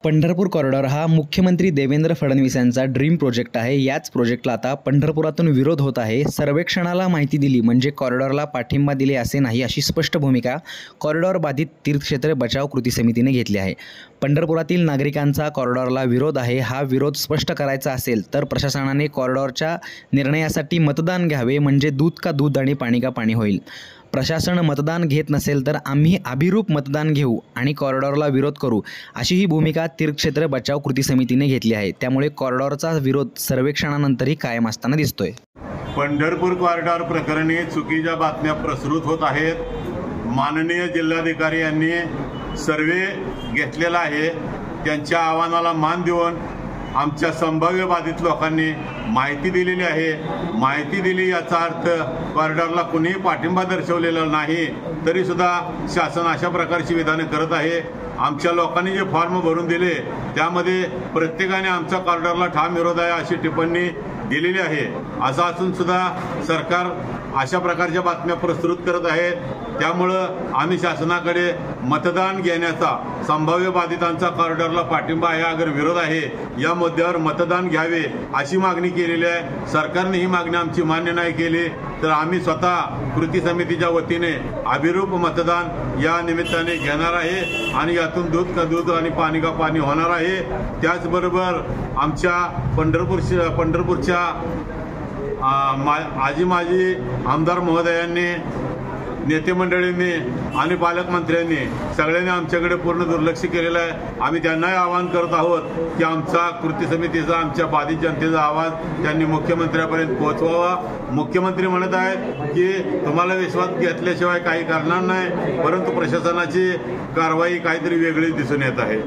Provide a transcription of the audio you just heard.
Pandharpur corridor हा मुख्यमंत्री देवेंद्र फडणवीस यांचा ड्रीम प्रोजेक्ट आहे। याच प्रोजेक्टला आता पंढरपुरातून विरोध होत आहे। सर्वेक्षणाला माहिती दिली म्हणजे कॉरिडॉरला पाठिंबा दिले असे नाही, अशी स्पष्ट भूमिका कॉरिडॉर बाधित तीर्थक्षेत्र बचाव कृती समितीने घेतली आहे। पंढरपुरातील नागरिकांचा कॉरिडॉरला विरोध आहे। हा विरोध स्पष्ट करायचा असेल तर प्रशासनाने कॉरिडॉरच्या निर्णयासाठी मतदान घ्यावे, म्हणजे दूध का दूध आणि पाणी का पाणी होईल। प्रशासन मतदान घेत नसेल तर आम्ही अभिरूप मतदान घेऊ आणि कॉरिडॉरला विरोध करू, अशी ही भूमिका तीर्थक्षेत्र बचाव कृती समितीने घेतली आहे। त्यामुळे कॉरिडॉरचा विरोध सर्वेक्षणानंतरही कायम असताना दिसतोय। पंढरपूर कॉरिडॉर प्रकरणी चुकीच्या बातम्या प्रसृत होत आहेत। माननीय जिल्हाधिकारी यांनी सर्वे घेतलेला आहे। त्यांच्या आव्हानाला मान देऊन आमच्या संभाव्य बाधित लोकांनी माहिती दिलेली आहे। माहिती दिली याचा अर्थ कॉरिडॉरला कुणीही पाठिंबा दर्शवलेला नाही, तरी सुद्धा शासन अशा प्रकारची विधाने करत आहे। आमच्या लोकांनी जे फॉर्म भरून दिले त्यामध्ये प्रत्येकाने आमच्या कॉरिडॉरला ठाम विरोध आहे अशी टिप्पणी दिलेली आहे। असं असून सुद्धा सरकार अशा प्रकारच्या बातम्या प्रसृत करत आहे। त्यामुळं आम्ही शासनाकडे मतदान घेण्याचा, संभाव्य बाधितांचा कॉरिडॉरला पाठिंबा आहे अगर विरोध आहे, या मुद्द्यावर मतदान घ्यावे अशी मागणी केलेली आहे। सरकारने ही मागणी आमची मान्य नाही केली तर आम्ही स्वतः कृती समितीच्या वतीने अभिरूप मतदान या निमित्ताने घेणार आहे आणि यातून दूध का दूध आणि पाणी का पाणी होणार आहे। त्याचबरोबर आमच्या पंढरपूरच्या माजी आमदार महोदयांनी, नेते मंडळींनी आणि पालकमंत्र्यांनी सगळ्यांनी आमच्याकडे पूर्ण दुर्लक्ष केलेलं आहे। आम्ही त्यांनाही आवाहन करत आहोत की आमचा कृती समितीचा, आमच्या बाधित जनतेचा आवाज त्यांनी मुख्यमंत्र्यांपर्यंत पोहोचवावा। मुख्यमंत्री म्हणत आहेत की तुम्हाला विश्वास घेतल्याशिवाय काही करणार नाही, परंतु प्रशासनाची कारवाई काहीतरी वेगळीच दिसून येत आहे।